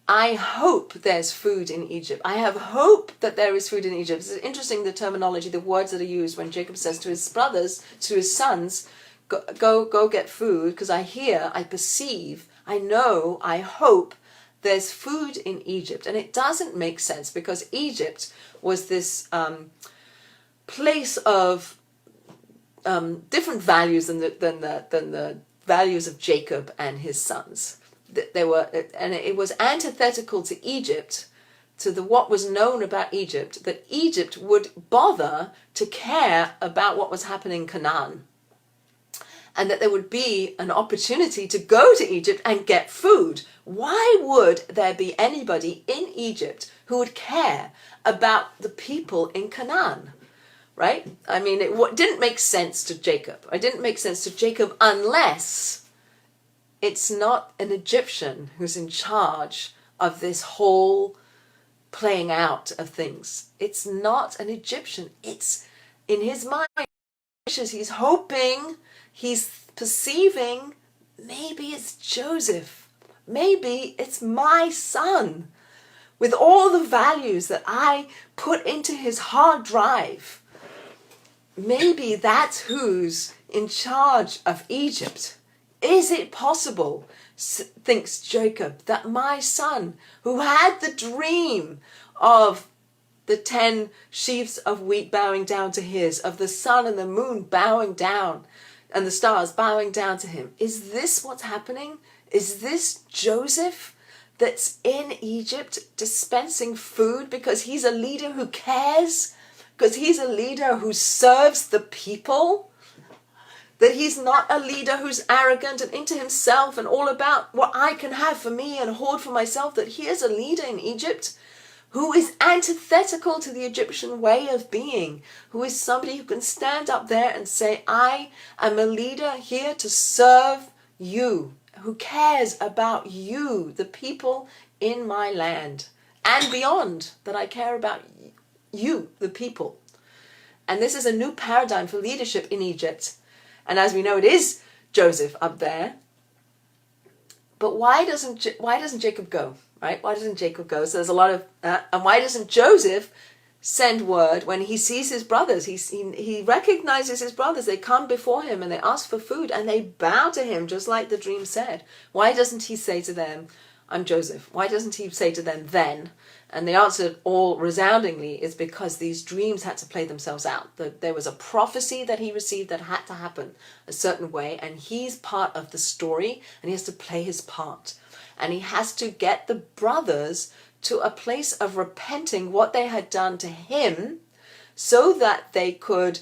I hope there's food in Egypt. I have hope that there is food in Egypt. It's interesting, the terminology, the words that are used when Jacob says to his brothers, to his sons, go get food, because I hear, I perceive, I know, I hope there's food in Egypt. And it doesn't make sense, because Egypt was this place of different values than the values of Jacob and his sons. And it was antithetical to Egypt, to what was known about Egypt, that Egypt would bother to care about what was happening in Canaan, and that there would be an opportunity to go to Egypt and get food. Why would there be anybody in Egypt who would care about the people in Canaan? Right? I mean, it didn't make sense to Jacob. It didn't make sense to Jacob unless it's not an Egyptian who's in charge of this whole playing out of things. It's not an Egyptian. It's in his mind. He's hoping, he's perceiving, maybe it's Joseph. Maybe it's my son. with all the values that I put into his hard drive, maybe that's who's in charge of Egypt. Is it possible, thinks Jacob, that my son, who had the dream of the 10 sheaves of wheat bowing down to his, of the sun and the moon bowing down, and the stars bowing down to him, is this what's happening? Is this Joseph that's in Egypt dispensing food because he's a leader who cares? Because he's a leader who serves the people? That he's not a leader who's arrogant and into himself and all about what I can have for me and hoard for myself. That he is a leader in Egypt who is antithetical to the Egyptian way of being, who is somebody who can stand up there and say, I am a leader here to serve you, who cares about you, the people in my land, and beyond, that I care about you, the people. And this is a new paradigm for leadership in Egypt. And as we know, it is Joseph up there. But why doesn't Jacob go? Right? Why doesn't Jacob go? So there's a lot of and why doesn't Joseph send word when he sees his brothers? He recognizes his brothers. They come before him and they ask for food and they bow to him, just like the dream said. Why doesn't he say to them, I'm Joseph? Why doesn't he say to them then? And the answer, all resoundingly, is because these dreams had to play themselves out. There was a prophecy that he received that had to happen a certain way, and he's part of the story, and he has to play his part. And he has to get the brothers to a place of repenting what they had done to him, so that they could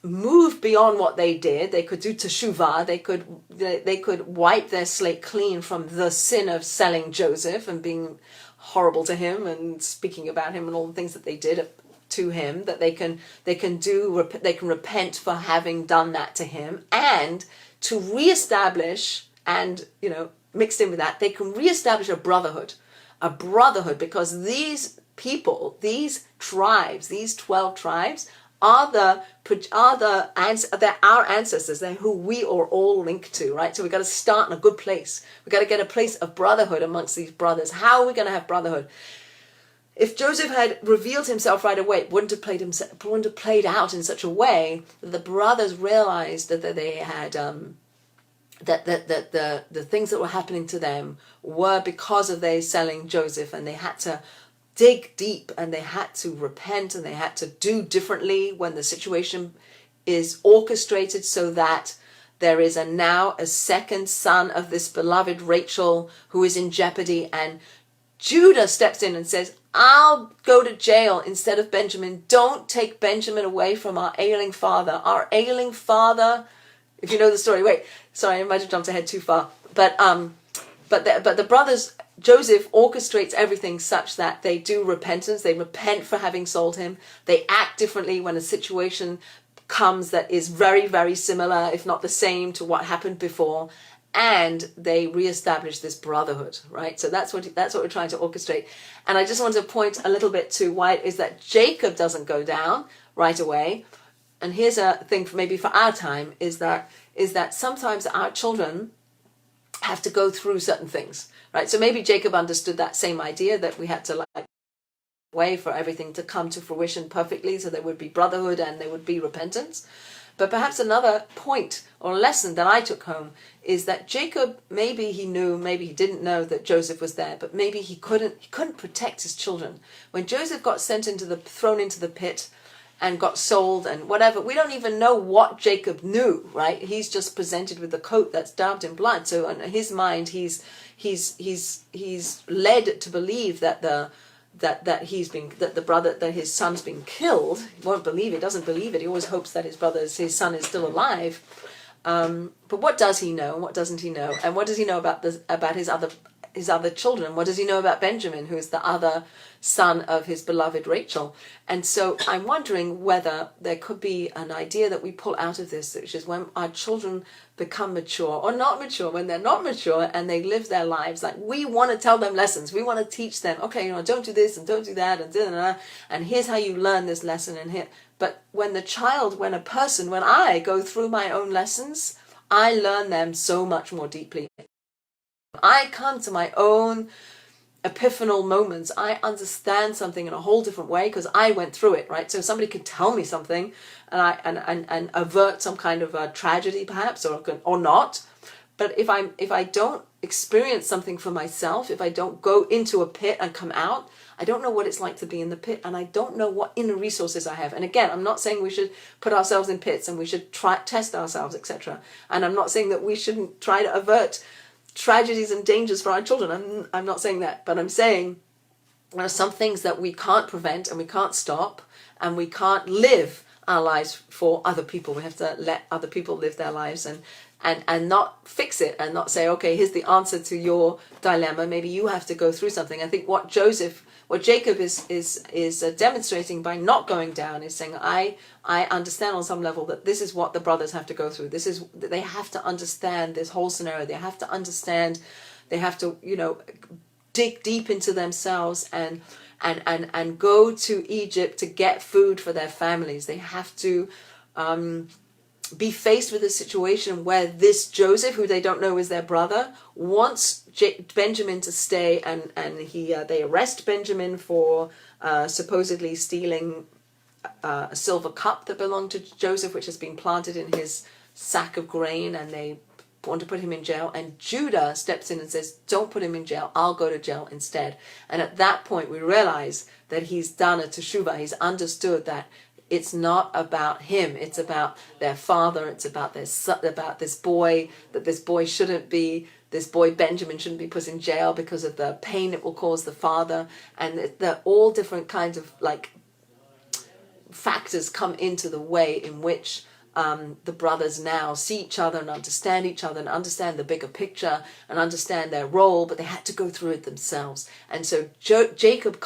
move beyond what they did. They could do teshuvah. They could wipe their slate clean from the sin of selling Joseph and being horrible to him and speaking about him and all the things that they did to him. That they can repent for having done that to him, and to reestablish, and mixed in with that, they can reestablish a brotherhood, because these people, these tribes, these 12 tribes are our ancestors. They're who we are all linked to, right? So we've got to start in a good place. We've got to get a place of brotherhood amongst these brothers. How are we going to have brotherhood? If Joseph had revealed himself right away, it wouldn't have played out in such a way that the brothers realized that they had that the things that were happening to them were because of they selling Joseph, and they had to dig deep, and they had to repent, and they had to do differently when the situation is orchestrated, so that there is now a second son of this beloved Rachel who is in jeopardy, and Judah steps in and says, I'll go to jail instead of Benjamin. Don't take Benjamin away from our ailing father. Our ailing father, if you know the story. Wait, sorry, I might have jumped ahead too far. But the brothers, Joseph orchestrates everything such that they do repentance. They repent for having sold him. They act differently when a situation comes that is very, very similar, if not the same, to what happened before. And they reestablish this brotherhood, right? So that's what we're trying to orchestrate. And I just want to point a little bit to why it is that Jacob doesn't go down right away. And here's a thing for our time, is that sometimes our children have to go through certain things, right? So maybe Jacob understood that same idea, that we had to way for everything to come to fruition perfectly, so there would be brotherhood and there would be repentance. But perhaps another point or lesson that I took home is that Jacob, maybe he knew, maybe he didn't know that Joseph was there, but maybe he couldn't protect his children. When Joseph got thrown into the pit and got sold and whatever, we don't even know what Jacob knew, right? He's just presented with the coat that's daubed in blood. So in his mind, he's led to believe that his son's been killed. He won't believe it, doesn't believe it. He always hopes that his son is still alive. But what does he know? What doesn't he know? And what does he know about his other children? What does he know about Benjamin, who is the other son of his beloved Rachel? And so I'm wondering whether there could be an idea that we pull out of this, which is when our children become mature or not mature, when they're not mature and they live their lives, like we want to tell them lessons. We want to teach them, okay, don't do this and don't do that, and here's how you learn this lesson and here. But when I go through my own lessons, I learn them so much more deeply. I come to my own epiphanal moments. I understand something in a whole different way because I went through it, right? So somebody could tell me something and avert some kind of a tragedy perhaps, or not. But if I don't experience something for myself, if I don't go into a pit and come out, I don't know what it's like to be in the pit, and I don't know what inner resources I have. And again, I'm not saying we should put ourselves in pits and we should try test ourselves, etc. And I'm not saying that we shouldn't try to avert tragedies and dangers for our children. I'm not saying that, but I'm saying there are some things that we can't prevent and we can't stop, and we can't live our lives for other people. We have to let other people live their lives and not fix it, and not say, okay, here's the answer to your dilemma. Maybe you have to go through something. I think what Jacob is demonstrating by not going down is saying, I understand on some level that this is what the brothers have to go through. They have to understand this whole scenario. They have to understand. They have to, dig deep into themselves and go to Egypt to get food for their families. They have to be faced with a situation where this Joseph, who they don't know is their brother, wants Benjamin to stay, and they arrest Benjamin for supposedly stealing a silver cup that belonged to Joseph, which has been planted in his sack of grain, and they want to put him in jail. And Judah steps in and says, don't put him in jail, I'll go to jail instead. And at that point we realize that he's done a teshuvah. He's understood that it's not about him, it's about their father, it's about this boy, that this boy Benjamin shouldn't be put in jail because of the pain it will cause the father. And they're all different kinds of factors come into the way in which the brothers now see each other and understand each other and understand the bigger picture and understand their role, but they had to go through it themselves. And so Jacob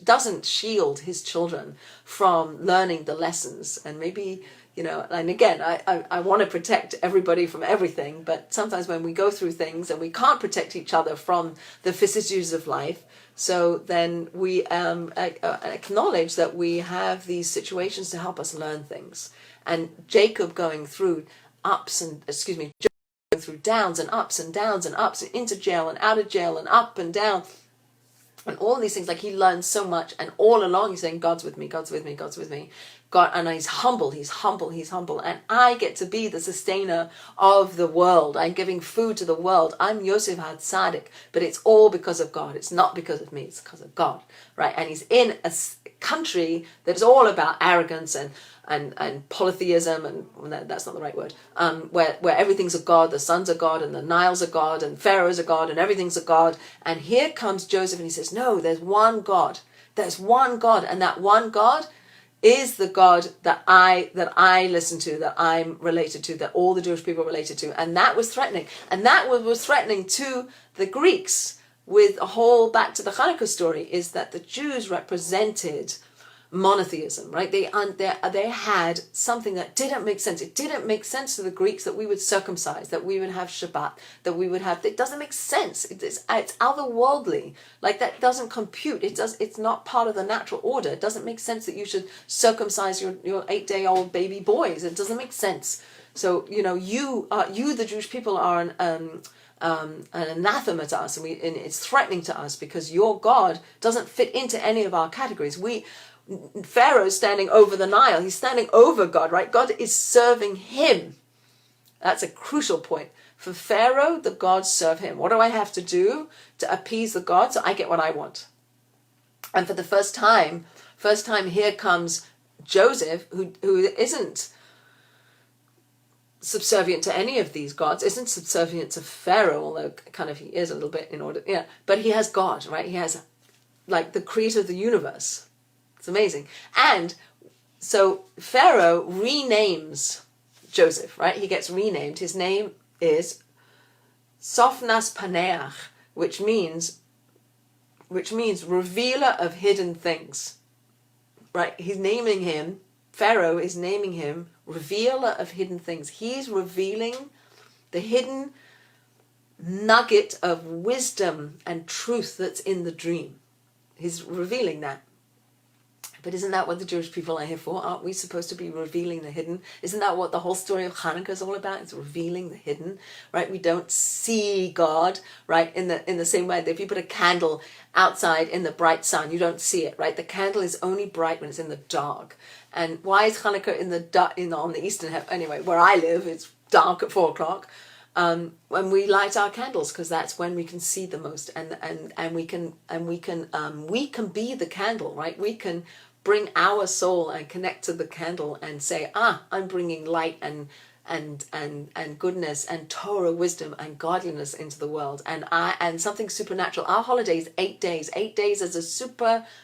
doesn't shield his children from learning the lessons. And maybe, and again, I want to protect everybody from everything, but sometimes when we go through things and we can't protect each other from the vicissitudes of life, so then we acknowledge that we have these situations to help us learn things. And Jacob going through going through downs and ups and downs and ups, and into jail and out of jail and up and down, and all these things, he learns so much, and all along he's saying, God's with me, God's with me, God's with me. God, and he's humble, and I get to be the sustainer of the world. I'm giving food to the world. I'm Yosef HaTzadik, but it's all because of God. It's not because of me, it's because of God, right? And he's in a country that's all about arrogance and polytheism, and that's not the right word, where everything's a god, the sons are God, and the Nile's a god, and Pharaoh's a god, and everything's a god. And here comes Joseph, and he says, no, there's one God. There's one God, and that one God is the God that I listen to, that I'm related to, that all the Jewish people are related to. And that was threatening. And that was threatening to the Greeks, with a whole, back to the Hanukkah story, is that the Jews represented monotheism, right? They had something that didn't make sense. It didn't make sense to the Greeks that we would circumcise, that we would have Shabbat, that we would have. It doesn't make sense. It's otherworldly. That doesn't compute. It's not part of the natural order. It doesn't make sense that you should circumcise your 8-day-old baby boys. It doesn't make sense. So you the Jewish people are an anathema to us, and it's threatening to us because your God doesn't fit into any of our categories. Pharaoh's standing over the Nile. He's standing over God, right? God is serving him. That's a crucial point. For Pharaoh, the gods serve him. What do I have to do to appease the gods so I get what I want? And for the first time here comes Joseph, who isn't subservient to any of these gods, isn't subservient to Pharaoh, although kind of he is a little bit but he has God, right? He has the creator of the universe. It's amazing. And so Pharaoh renames Joseph, right? He gets renamed. His name is Sophnas Paneach, which means revealer of hidden things, right? Pharaoh is naming him revealer of hidden things. He's revealing the hidden nugget of wisdom and truth that's in the dream. He's revealing that. But isn't that what the Jewish people are here for? Aren't we supposed to be revealing the hidden? Isn't that what the whole story of Hanukkah is all about? It's revealing the hidden, right? We don't see God, right? In the same way that if you put a candle outside in the bright sun, you don't see it, right? The candle is only bright when it's in the dark. And why is Hanukkah in the dark, on the eastern heaven? Anyway, where I live, it's dark at 4 o'clock. When we light our candles, because that's when we can see the most, and we can be the candle, right? We can bring our soul and connect to the candle and say, I'm bringing light and goodness and Torah wisdom and godliness into the world, and something supernatural. Our holiday is 8 days. 8 days is a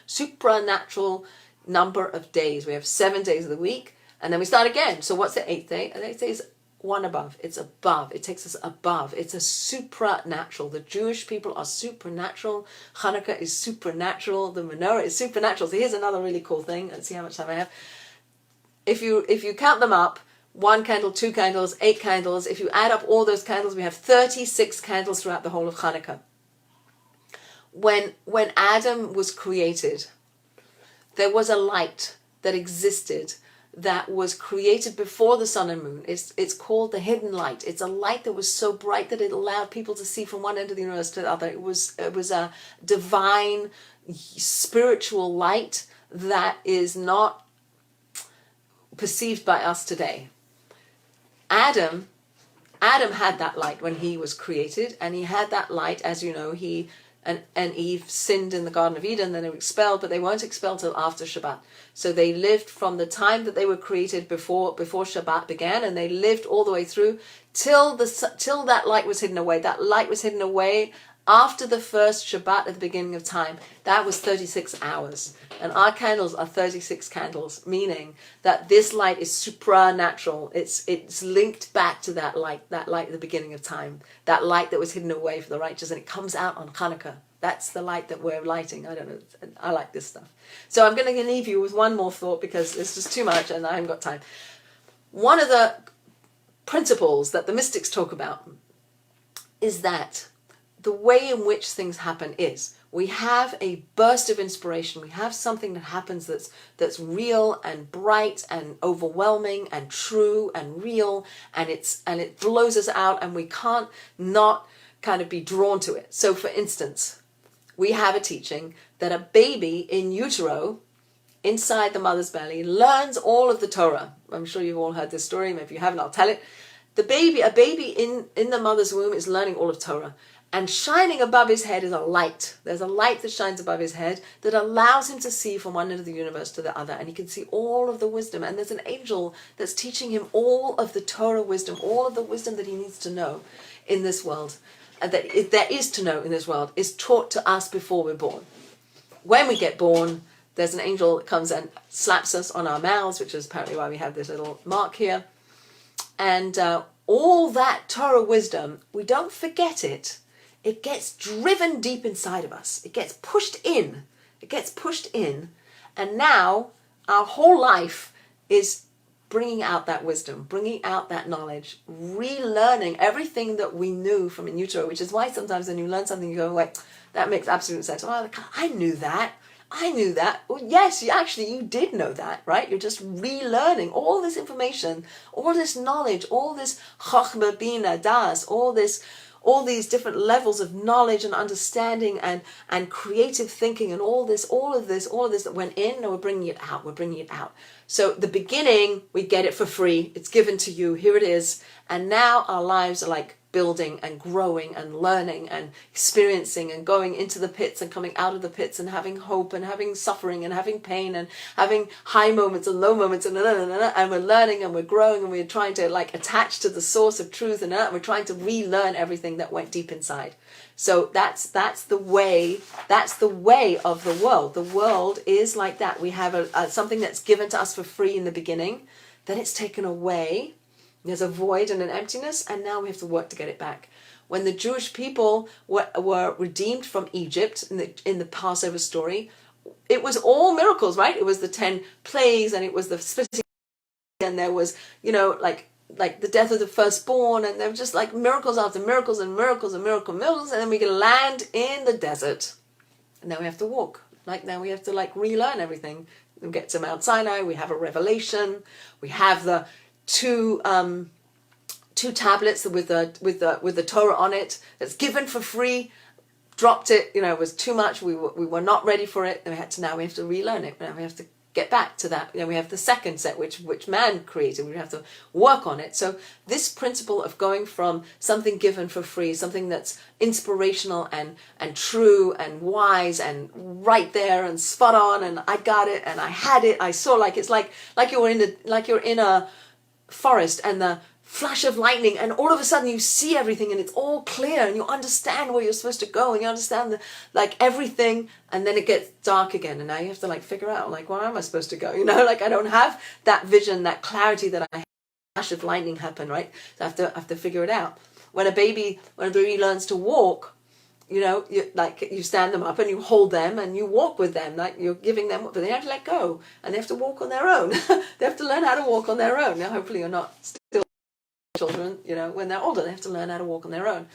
supernatural number of days. We have 7 days of the week, and then we start again. So what's the 8th day? The 8th day is one above. It's above. It takes us above. It's a supernatural. The Jewish people are supernatural. Hanukkah is supernatural. The menorah is supernatural. So here's another really cool thing. Let's see how much time I have. If you count them up, 1 candle, 2 candles, 8 candles. If you add up all those candles, we have 36 candles throughout the whole of Hanukkah. When Adam was created, there was a light that existed that was created before the sun and moon. It's called the hidden light. It's a light that was so bright that it allowed people to see from one end of the universe to the other. It was a divine, spiritual light that is not perceived by us today. Adam had that light when he was created, and he had that light, as you know, he and Eve sinned in the Garden of Eden, then they were expelled, but they weren't expelled till after Shabbat. So they lived from the time that they were created before Shabbat began, and they lived all the way through till that light was hidden away. That light was hidden away after the first Shabbat at the beginning of time. That was 36 hours. And our candles are 36 candles, meaning that this light is supernatural. It's linked back to that light at the beginning of time, that light that was hidden away for the righteous, and it comes out on Hanukkah. That's the light that we're lighting. I don't know. I like this stuff. So I'm going to leave you with one more thought, because it's just too much and I haven't got time. One of the principles that the mystics talk about is that the way in which things happen is we have a burst of inspiration. We have something that happens that's real and bright and overwhelming and true and real, and it blows us out, and we can't not kind of be drawn to it. So for instance, we have a teaching that a baby in utero, inside the mother's belly, learns all of the Torah. I'm sure you've all heard this story. Maybe you haven't, I'll tell it. A baby in the mother's womb is learning all of Torah. And shining above his head is a light. There's a light that shines above his head that allows him to see from one end of the universe to the other. And he can see all of the wisdom. And there's an angel that's teaching him all of the Torah wisdom, all of the wisdom that he needs to know in this world. And that there is to know in this world is taught to us before we're born. When we get born, there's an angel that comes and slaps us on our mouths, which is apparently why we have this little mark here. And all that Torah wisdom, we don't forget it. It gets driven deep inside of us. It gets pushed in. It gets pushed in. And now our whole life is bringing out that wisdom, bringing out that knowledge, relearning everything that we knew from in utero, which is why sometimes when you learn something, you go, wait, that makes absolute sense. Oh, I knew that. I knew that. Well, yes, you did know that, right? You're just relearning all this information, all this knowledge, all this chokhmah, bina, das, all these different levels of knowledge and understanding and creative thinking, and all of this that went in, and we're bringing it out. So the beginning, we get it for free. It's given to you. Here it is. And now our lives are like building and growing and learning and experiencing and going into the pits and coming out of the pits and having hope and having suffering and having pain and having high moments and low moments and we're learning and we're growing and we're trying to like attach to the source of truth and we're trying to relearn everything that went deep inside. So that's the way of the world. The world is like that. We have something that's given to us for free in the beginning, then it's taken away. There's a void and an emptiness, and now we have to work to get it back. When the Jewish people were redeemed from Egypt in the Passover story, it was all miracles, right? It was the 10 plagues, and it was the splitting, and there was, like the death of the firstborn, and there were just like miracles after miracles and miracles and miracles, and then we can land in the desert. And now we have to walk. Now we have to relearn everything. We get to Mount Sinai, we have a revelation, we have the two tablets with the Torah on it that's given for free. Dropped it, it was too much. We were not ready for it, and we have to relearn it. Now we have to get back to that. We have the second set, which man created. We have to work on it. So this principle of going from something given for free, something that's inspirational and true and wise and right there and spot on, and I got it and I had it. I saw it's like you're in a forest and the flash of lightning, and all of a sudden you see everything and it's all clear and you understand where you're supposed to go and you understand everything, and then it gets dark again and now you have to figure out where am I supposed to go, I don't have that vision, that clarity that I had. Flash of lightning happen, right? So I have to figure it out. When a baby learns to walk, you stand them up and you hold them and you walk with them, you're giving them, but they have to let go and they have to walk on their own. They have to learn how to walk on their own. Now hopefully you're not still children, when they're older, they have to learn how to walk on their own.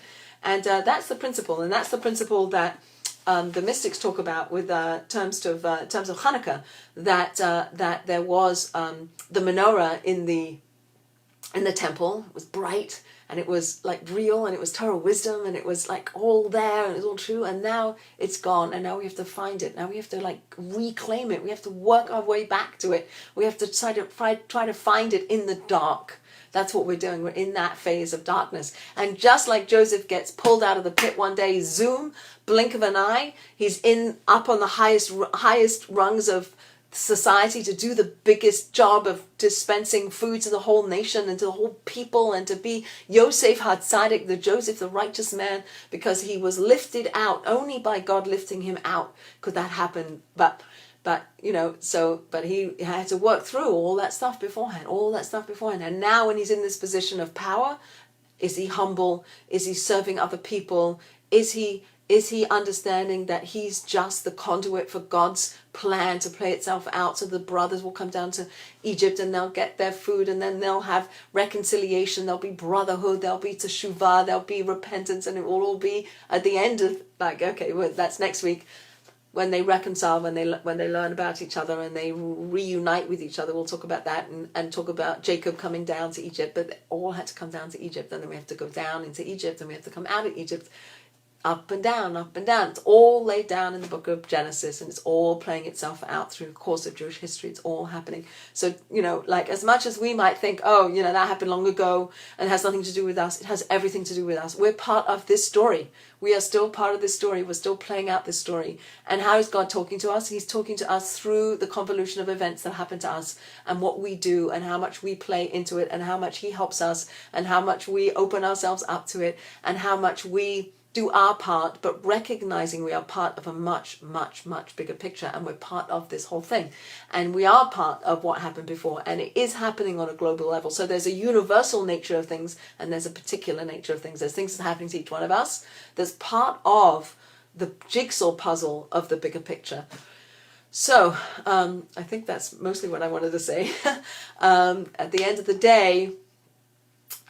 And that's the principle, and that's the principle that the mystics talk about with terms of Hanukkah, that there was the menorah in the temple. It was bright and it was real and it was Torah wisdom and it was all there and it was all true, and now it's gone and now we have to find it. Now we have to reclaim it. We have to work our way back to it. We have to try to find it in the dark. That's what we're doing. We're in that phase of darkness. And just like Joseph gets pulled out of the pit one day, zoom, blink of an eye, he's up on the highest rungs of society to do the biggest job of dispensing food to the whole nation and to the whole people, and to be Yosef Hatzadik, the Joseph, the righteous man, because he was lifted out. Only by God lifting him out could that happen. But he had to work through all that stuff beforehand. And now when he's in this position of power, is he humble? Is he serving other people? Is he understanding that he's just the conduit for God's plan to play itself out? So the brothers will come down to Egypt and they'll get their food, and then they'll have reconciliation, there'll be brotherhood, there'll be teshuvah, there'll be repentance, and it will all be at the end of that's next week. When they reconcile, when they learn about each other and they reunite with each other. We'll talk about that and talk about Jacob coming down to Egypt. But they all had to come down to Egypt, and then we have to go down into Egypt, and we have to come out of Egypt. Up and down, up and down. It's all laid down in the book of Genesis, and it's all playing itself out through the course of Jewish history. It's all happening. So, as much as we might think, that happened long ago and has nothing to do with us, it has everything to do with us. We're part of this story. We are still part of this story. We're still playing out this story. And how is God talking to us? He's talking to us through the convolution of events that happen to us, and what we do, and how much we play into it, and how much he helps us, and how much we open ourselves up to it, and how much we do our part, but recognizing we are part of a much, much, much bigger picture, and we're part of this whole thing. And we are part of what happened before, and it is happening on a global level. So there's a universal nature of things, and there's a particular nature of things. There's things that are happening to each one of us. There's part of the jigsaw puzzle of the bigger picture. So I think that's mostly what I wanted to say. At the end of the day,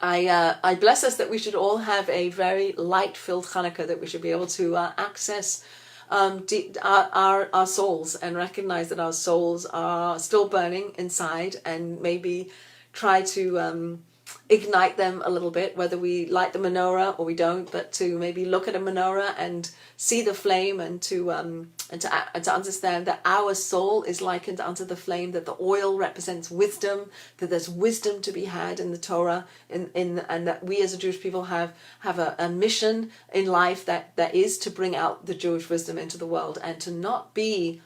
I bless us that we should all have a very light-filled Hanukkah, that we should be able to access our souls and recognize that our souls are still burning inside, and maybe try to ignite them a little bit, whether we light the menorah or we don't, but to maybe look at a menorah and see the flame, and to understand that our soul is likened unto the flame, that the oil represents wisdom, that there's wisdom to be had in the Torah, and that we as a Jewish people have a mission in life that is to bring out the Jewish wisdom into the world, and to not be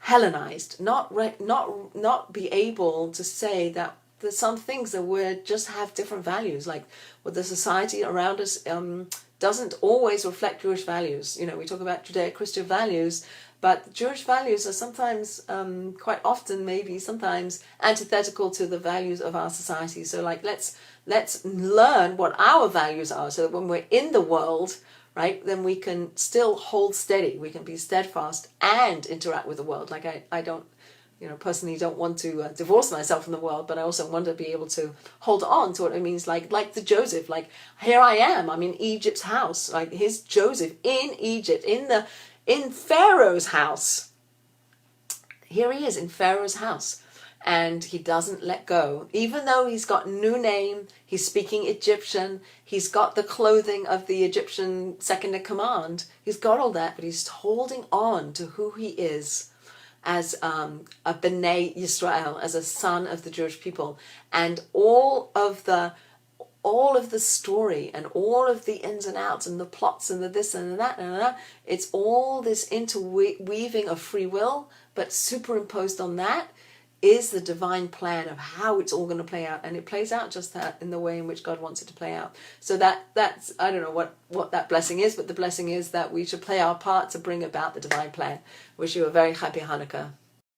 Hellenized, not be able to say that there's some things that we just have different values, like what the society around us doesn't always reflect Jewish values. We talk about Judeo-Christian values, but Jewish values are sometimes, quite often, maybe sometimes antithetical to the values of our society. So let's learn what our values are, so that when we're in the world, right, then we can still hold steady. We can be steadfast and interact with the world. I don't, personally don't want to divorce myself from the world, but I also want to be able to hold on to what it means, like the Joseph, here I am, I'm in Egypt's house, his Joseph in Egypt, in Pharaoh's house. here he is in Pharaoh's house, and he doesn't let go. Even though he's got a new name, he's speaking Egyptian, he's got the clothing of the Egyptian second in command, he's got all that, but he's holding on to who he is as a B'nai Yisrael, as a son of the Jewish people. And all of the story and all of the ins and outs and the plots and the this and that and that, it's all this interweaving of free will, but superimposed on that is the divine plan of how it's all going to play out. And it plays out just that in the way in which God wants it to play out. So that's, I don't know what that blessing is, but the blessing is that we should play our part to bring about the divine plan. Wish you a very happy Hanukkah.